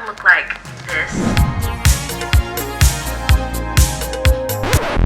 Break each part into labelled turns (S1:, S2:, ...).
S1: don't look like this.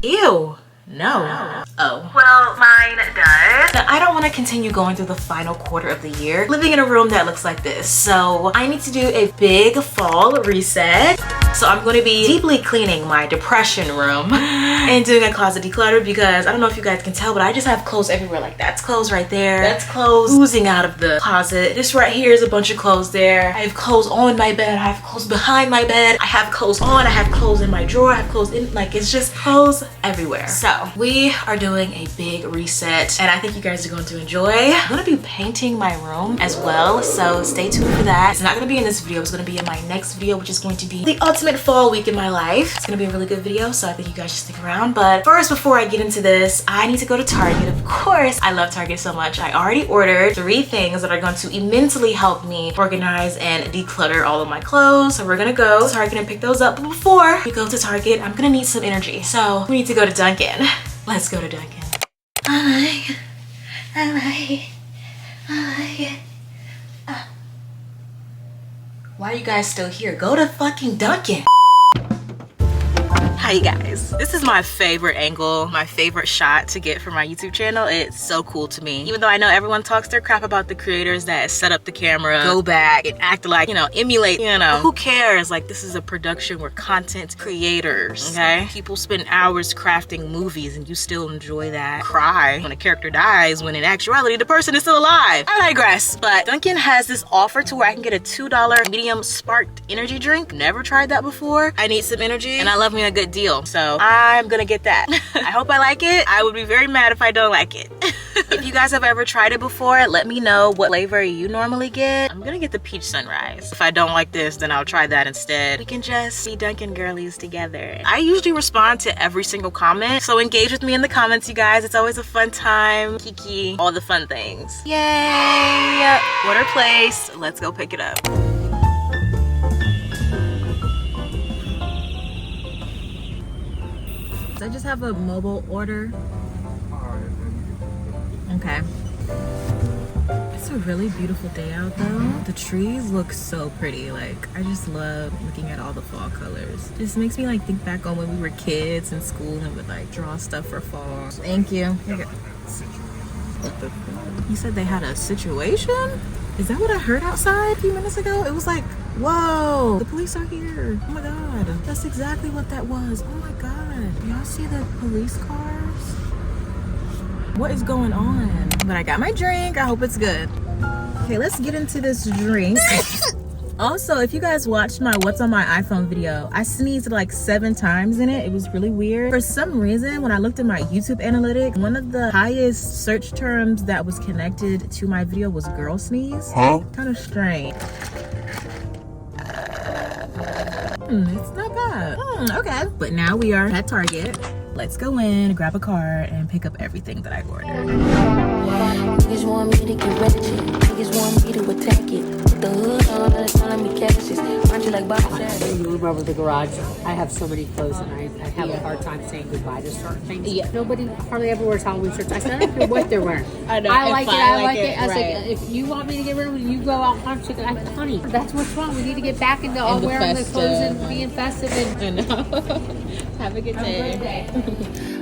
S2: Ew. No. Oh.
S1: Well, mine does.
S2: Now, I don't want to continue going through the final quarter of the year living in a room that looks like this. So I need to do a big fall reset. So I'm going to be deeply cleaning my depression room and doing a closet declutter because I don't know if you guys can tell, but I just have clothes everywhere. Like that's clothes right there. That's clothes oozing out of the closet. This right here is a bunch of clothes there. I have clothes on my bed. I have clothes behind my bed. I have clothes on. I have clothes in my drawer. I have clothes in, like it's just clothes everywhere. So we are doing a big reset and I think you guys are going to enjoy. I'm going to be painting my room as well. So stay tuned for that. It's not going to be in this video. It's going to be in my next video, which is going to be the ultimate fall week in my life. It's gonna be a really good video, so I think you guys should stick around. But first, before I get into this, I need to go to Target. Of course, I love Target so much. I already ordered 3 things that are going to immensely help me organize and declutter all of my clothes. So we're gonna go to Target and pick those up. But before we go to Target, I'm gonna need some energy. So we need to go to Dunkin. Let's go to Dunkin. I like it. Why are you guys still here? Go to fucking Dunkin'. Hi you guys, this is my favorite angle, my favorite shot to get for my YouTube channel. It's so cool to me. Even though I know everyone talks their crap about the creators that set up the camera, go back and act like, you know, emulate, you know, who cares? Like this is a production, we're content creators, okay? People spend hours crafting movies and you still enjoy that. Cry when a character dies when in actuality the person is still alive. I digress, but Dunkin' has this offer to where I can get a $2 medium sparked energy drink. Never tried that before. I need some energy and I love me a good deal, so I'm gonna get that. I hope I like it. I would be very mad if I don't like it. If you guys have ever tried it before, let me know what flavor you normally get. I'm gonna get the peach sunrise. If I don't like this, then I'll try that instead. We can just be Dunkin' girlies together. I usually respond to every single comment, so engage with me in the comments, you guys. It's always a fun time. Kiki, all the fun things. Yay! Order place. Let's go pick it up. I just have a mobile order. Okay. It's a really beautiful day out though. The trees look so pretty. Like I just love looking at all the fall colors. This makes me like think back on when we were kids in school and would like draw stuff for fall. Thank you. Here you go. You said they had a situation? Is that what I heard outside a few minutes ago? It was like, whoa, the police are here. Oh my God. That's exactly what that was. Oh my God. Do y'all see the police cars? What is going on? But I got my drink. I hope it's good. Okay, let's get into this drink. Also, if you guys watched my What's on My iPhone video, I sneezed like 7 times in it. It was really weird. For some reason, when I looked at my YouTube analytics, one of the highest search terms that was connected to my video was girl sneeze. Huh? Kind of strange. It's not bad. Okay. But now we are at Target. Let's go in, grab a card, and pick up everything that I ordered.
S3: Niggas want me to get ratchet. Niggas want me to attack it. Put the hood on, let me catch it. Aren't you like Bob said?
S4: You remember the garage. I have so many clothes and I have a hard time saying goodbye to certain things. Yeah. Nobody hardly ever wears Halloween shirts. I said, I don't care what they're wearing. I know. I like it. I was like, if you want me to get rid of it, you go out and punch it. Honey, that's what's wrong. We need to get back into all wearing the clothes and being festive. And have a good day.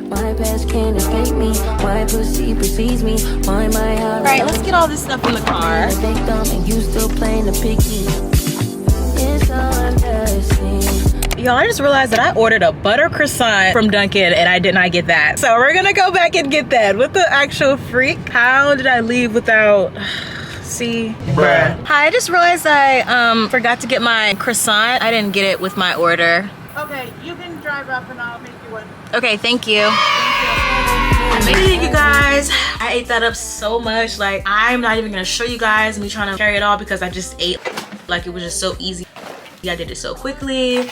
S3: My past can't escape me. My pussy precedes me. My heart.
S2: All right, let's get all this stuff in the car.
S3: And you still playing the picky. It's
S2: Y'all, I just realized that I ordered a butter croissant from Dunkin' and I did not get that. So we're gonna go back and get that. What the actual freak? How did I leave without... See? Bruh. Hi, I just realized I forgot to get my croissant. I didn't get it with my order.
S5: Okay, you can drive up and I'll make you one.
S2: Okay, thank you. I made it, you guys. I ate that up so much. Like, I'm not even gonna show you guys me trying to carry it all because I just ate like it was just so easy. I did it so quickly.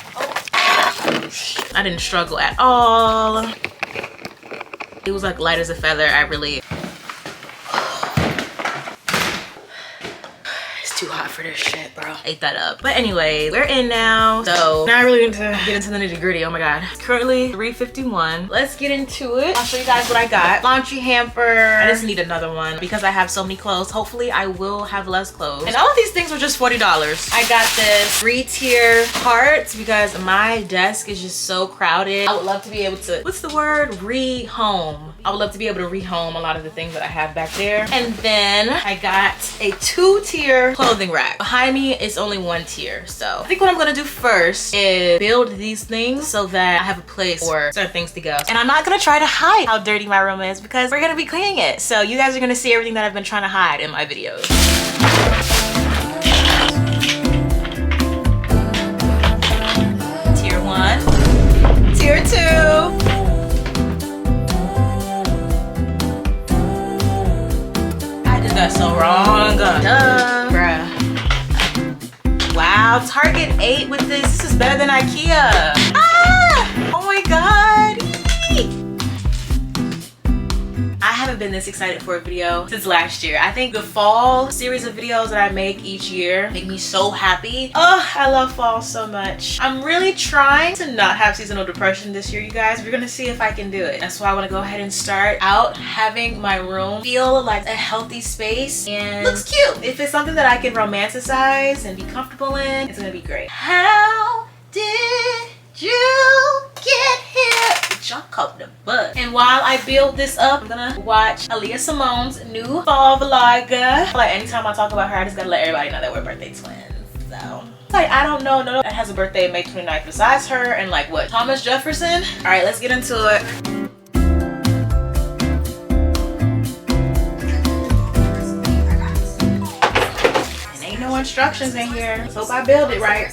S2: I didn't struggle at all. It was like light as a feather. I really... It's too hot for this shit, bro. ate that up. But anyway, we're in now. So now I really need to get into the nitty gritty. Oh my God. It's currently 3:51. Let's get into it. I'll show you guys what I got. Laundry hamper. I just need another one because I have so many clothes. Hopefully I will have less clothes. And all of these things were just $40. I got this 3-tier cart because my desk is just so crowded. I would love to be able to, what's the word? Rehome. I would love to be able to rehome a lot of the things that I have back there. And then I got a 2-tier clothing rack. Behind me is only 1 tier. So I think what I'm gonna do first is build these things so that I have a place for certain things to go. And I'm not gonna try to hide how dirty my room is because we're gonna be cleaning it. So you guys are gonna see everything that I've been trying to hide in my videos. Tier 1, Tier 2. That's so wrong. Duh. Bruh. Wow, Target 8 with this. This is better than IKEA. Ah! Oh my God. I haven't been this excited for a video since last year. I think the fall series of videos that I make each year make me so happy. Oh, I love fall so much. I'm really trying to not have seasonal depression this year, you guys. We're gonna see if I can do it. That's why I wanna go ahead and start out having my room feel like a healthy space and looks cute. If it's something that I can romanticize and be comfortable in, it's gonna be great. How did you get here? Y'all caught the bug. And while I build this up, I'm gonna watch Aaliyah Simone's new fall vlog. Like anytime I talk about her, I just gotta let everybody know that we're birthday twins. So like I don't know no that has a birthday May 29th besides her and like what, Thomas Jefferson. All right, let's get into it. And ain't no instructions in here. Let's hope I build it right.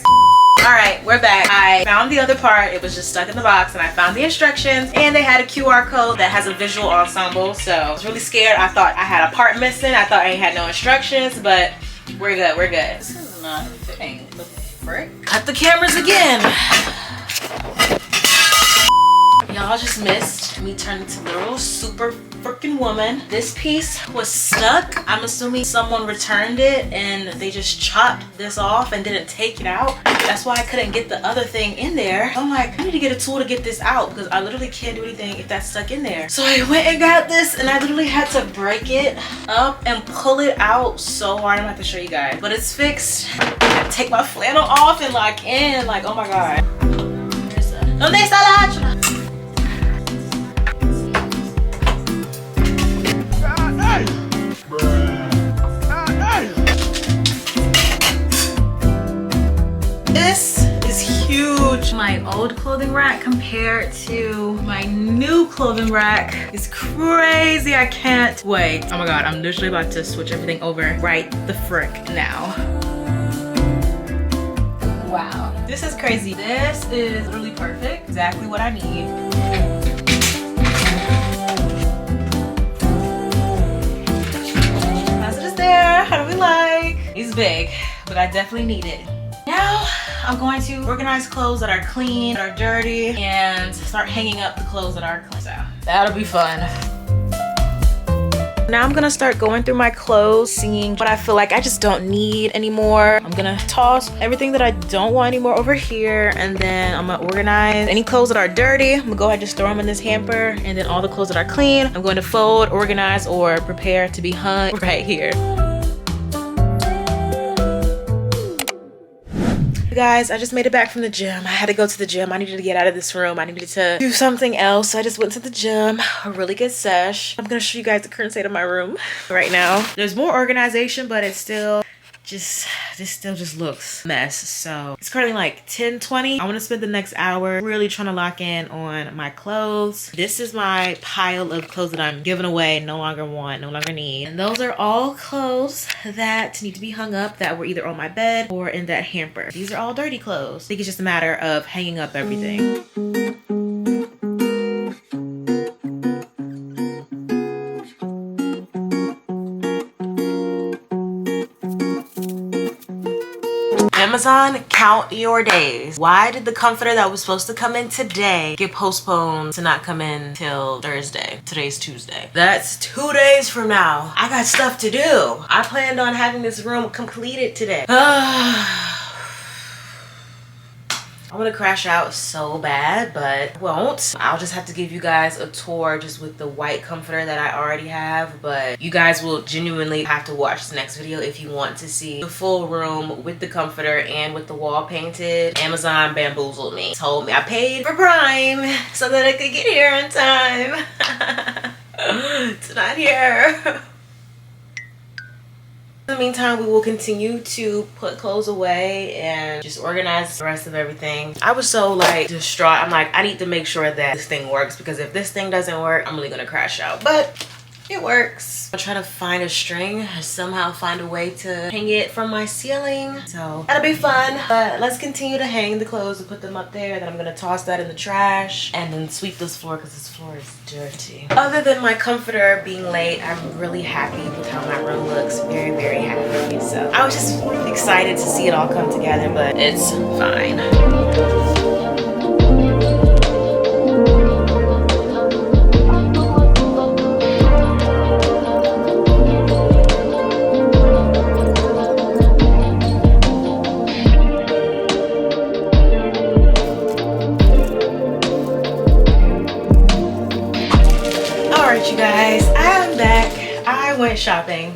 S2: All right, we're back. I found the other part. It was just stuck in the box and I found the instructions and they had a QR code that has a visual ensemble. So I was really scared. I thought I had a part missing. I thought I had no instructions, but we're good, we're good. This is not fitting. The frick? Cut the cameras again. Y'all just missed me turn into little super freaking woman. This piece was stuck. I'm assuming someone returned it and they just chopped this off and didn't take it out. That's why I couldn't get the other thing in there. I'm like, I need to get a tool to get this out because I literally can't do anything if that's stuck in there. So I went and got this and I literally had to break it up and pull it out so hard. I'm gonna have to show you guys, but it's fixed. I gotta take my flannel off and lock in. Like, oh my God. ¿Dónde está la hacha? This is huge. My old clothing rack compared to my new clothing rack is crazy. I can't wait. Oh my God, I'm literally about to switch everything over right the frick now. Wow, this is crazy. This is really perfect. Exactly what I need. As it is there, how do we like? It's big, but I definitely need it. Now, I'm going to organize clothes that are clean, that are dirty, and start hanging up the clothes that are clean. So that'll be fun. Now I'm gonna start going through my clothes, seeing what I feel like I just don't need anymore. I'm gonna toss everything that I don't want anymore over here, and then I'm gonna organize any clothes that are dirty. I'm gonna go ahead and just throw them in this hamper, and then all the clothes that are clean, I'm going to fold, organize, or prepare to be hung right here. Guys, I just made it back from the gym. I had to go to the gym. I needed to get out of this room. I needed to do something else. So I just went to the gym. A really good sesh. I'm gonna show you guys the current state of my room right now. There's more organization, but it's still just looks a mess. So it's currently like 10:20. I want to spend the next hour really trying to lock in on my clothes. This is my pile of clothes that I'm giving away, no longer want, no longer need. And those are all clothes that need to be hung up that were either on my bed or in that hamper. These are all dirty clothes. I think it's just a matter of hanging up everything. Amazon, count your days. Why did the comforter that was supposed to come in today get postponed to not come in till Thursday? Today's Tuesday. That's 2 days from now. I got stuff to do. I planned on having this room completed today. I want to crash out so bad, but won't. I'll just have to give you guys a tour just with the white comforter that I already have, but you guys will genuinely have to watch the next video if you want to see the full room with the comforter and with the wall painted. Amazon bamboozled me. Told me I paid for Prime so that I could get here in time. It's not here. In the meantime, we will continue to put clothes away and just organize the rest of everything. I was so like distraught. I'm like, I need to make sure that this thing works, because if this thing doesn't work, I'm really gonna crash out. But it works. I'll try to find a string and somehow find a way to hang it from my ceiling. So that'll be fun. But let's continue to hang the clothes and put them up there. Then I'm gonna toss that in the trash and then sweep this floor because this floor is dirty. Other than my comforter being late, I'm really happy with how my room looks. Very, very happy. So I was just excited to see it all come together, but it's fine. You guys, I'm back. I went shopping.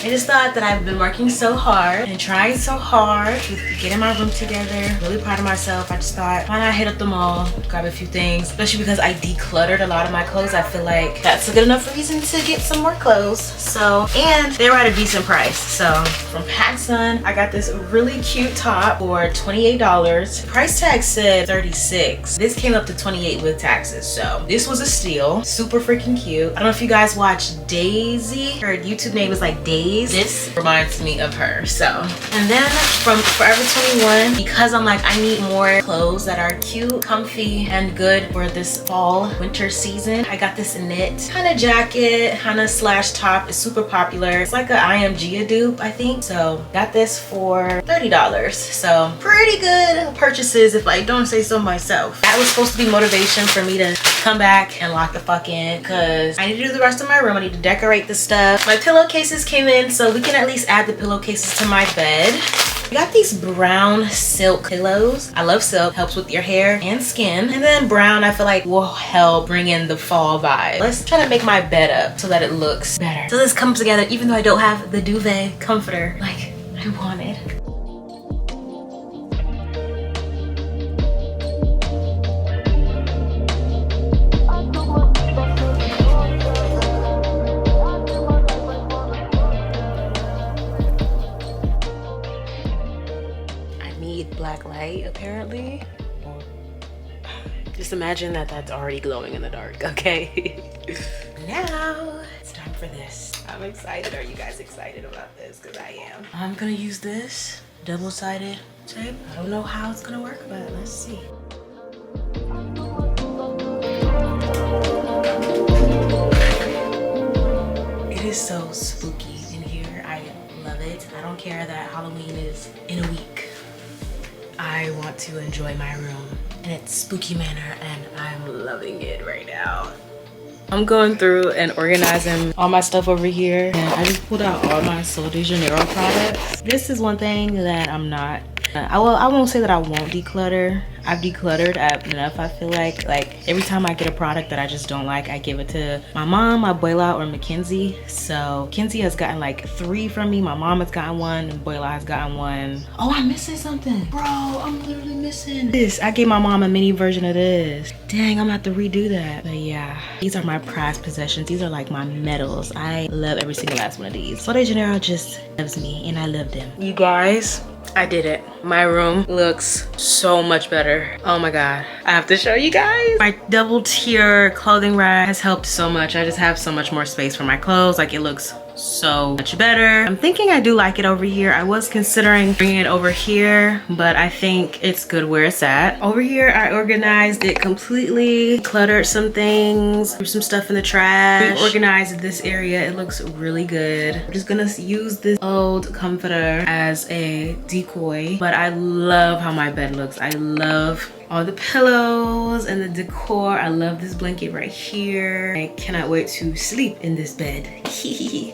S2: I just thought that I've been working so hard and trying so hard with getting my room together. Really proud of myself. I just thought, why not hit up the mall, grab a few things, especially because I decluttered a lot of my clothes. I feel like that's a good enough reason to get some more clothes. So, and they were at a decent price. So from PacSun, I got this really cute top for $28. Price tag said $36. This came up to $28 with taxes. So this was a steal. Super freaking cute. I don't know if you guys watch Daisy. Her YouTube name is like Daisy. This reminds me of her. So, and then from Forever 21, because I'm like, I need more clothes that are cute, comfy, and good for this fall winter season, I got this knit kind of jacket, kind of slash top. It's super popular. It's like an OMGG dupe, I think. So got this for $30. So pretty good purchases if I don't say so myself. That was supposed to be motivation for me to come back and lock the fuck in, because I need to do the rest of my room. I need to decorate the stuff. My pillowcases came in, so we can at least add the pillowcases to my bed. I got these brown silk pillows. I love silk, helps with your hair and skin. And then brown, I feel like will help bring in the fall vibe. Let's try to make my bed up so that it looks better. So this comes together even though I don't have the duvet comforter like I wanted. Black light apparently. Just imagine that that's already glowing in the dark, okay? Now it's time for this. I'm excited. Are you guys excited about this? Because I am. I'm gonna use this double-sided tape. I don't know how it's gonna work, but let's see. It is so spooky in here. I love it. I don't care that Halloween is in a week. I want to enjoy my room in its spooky manner, and I'm loving it right now. I'm going through and organizing all my stuff over here, and I just pulled out all my Sol de Janeiro products. This is one thing that I'm not, I won't say that I won't declutter. I've decluttered enough. I feel like every time I get a product that I just don't like, I give it to my mom, my abuela, or Mackenzie. So Mackenzie has gotten like 3 from me. My mom has gotten 1, and abuela has gotten 1. Oh, I'm missing something. Bro, I'm literally missing this. I gave my mom a mini version of this. Dang, I'm gonna have to redo that. But yeah, these are my prized possessions. These are like my medals. I love every single last one of these. Sol de Janeiro just loves me, and I love them. You guys, I did it. My room looks so much better. Oh my god, I have to show you guys. My double tier clothing rack has helped so much. I just have so much more space for my clothes. Like, it looks so much better. I'm thinking I do like it over here. I was considering bringing it over here, but I think it's good where it's at. Over here, I organized it completely, cluttered some things, threw some stuff in the trash, organized this area. It looks really good. I'm just gonna use this old comforter as a decoy, but I love how my bed looks. I love all the pillows and the decor. I love this blanket right here. I cannot wait to sleep in this bed.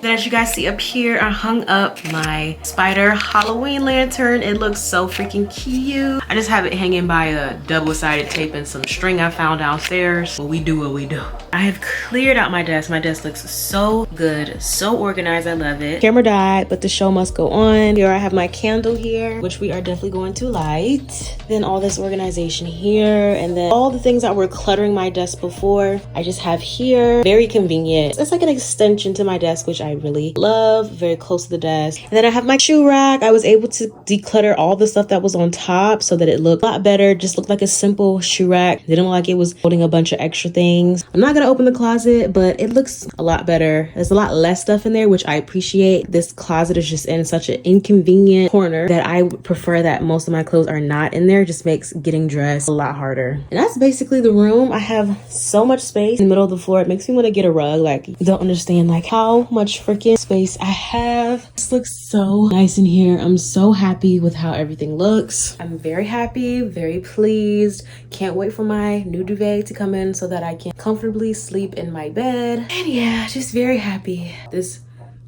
S2: Then as you guys see up here, I hung up my spider Halloween lantern. It looks so freaking cute. I just have it hanging by a double-sided tape and some string I found downstairs. But we do what we do. I have cleared out my desk. My desk looks so good, so organized. I love it. Camera died, but the show must go on. Here I have my candle here, which we are definitely going to light. Then all this organization here, and then all the things that were cluttering my desk before, I just have here. Very convenient. It's like an extension to my desk, which I really love. Very close to the desk. And then I have my shoe rack. I was able to declutter all the stuff that was on top so that it looked a lot better. Just looked like a simple shoe rack. Didn't look like it was holding a bunch of extra things. I'm not gonna open the closet, but it looks a lot better. There's a lot less stuff in there, which I appreciate. This closet is just in such an inconvenient corner that I would prefer that most of my clothes are not in there. It just makes getting dressed a lot harder. And that's basically the room. I have so much space in the middle of the floor. It makes me want to get a rug. Like, you don't understand like how much freaking space I have. This looks so nice in here. I'm so happy with how everything looks. I'm very happy, very pleased. Can't wait for my new duvet to come in so that I can comfortably sleep in my bed. And yeah, just very happy. This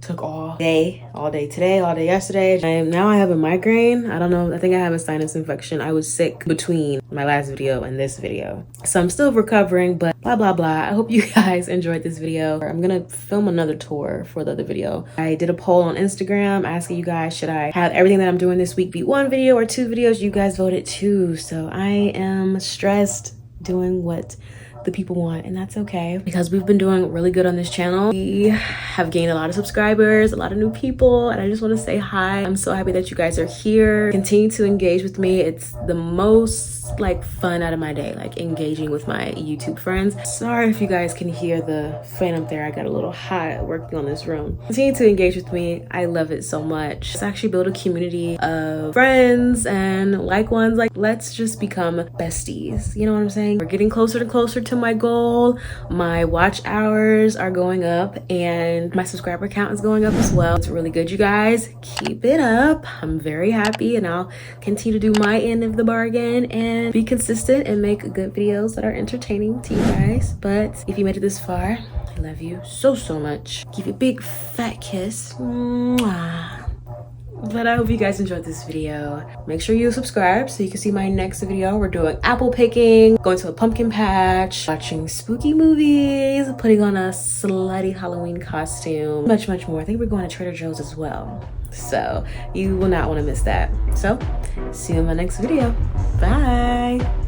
S2: took all day today, all day yesterday. Now I have a migraine. I don't know, I think I have a sinus infection. I was sick between my last video and this video, so I'm still recovering, but blah blah blah. I hope you guys enjoyed this video. I'm gonna film another tour for the other video. I did a poll on Instagram asking you guys, should I have everything that I'm doing this week be one video or two videos? You guys voted 2, so I am stressed doing what the people want, and that's okay because we've been doing really good on this channel. We have gained a lot of subscribers, a lot of new people, and I just want to say hi. I'm so happy that you guys are here. Continue to engage with me. It's the most like fun out of my day, like engaging with my YouTube friends. Sorry if you guys can hear the fan up there. I got a little hot working on this room. Continue to engage with me. I love it so much. Let's actually build a community of friends and like ones. Like, let's just become besties. You know what I'm saying? We're getting closer and closer to my goal. My watch hours are going up and my subscriber count is going up as well. It's really good, you guys. Keep it up. I'm very happy, and I'll continue to do my end of the bargain and be consistent and make good videos that are entertaining to you guys. But if you made it this far, I love you so much. Give you a big fat kiss. Mwah. But I hope you guys enjoyed this video. Make sure you subscribe so you can see my next video. We're doing apple picking, going to a pumpkin patch, watching spooky movies, putting on a slutty Halloween costume, much more. I think we're going to Trader Joe's as well. So you will not want to miss that. So see you in my next video. Bye.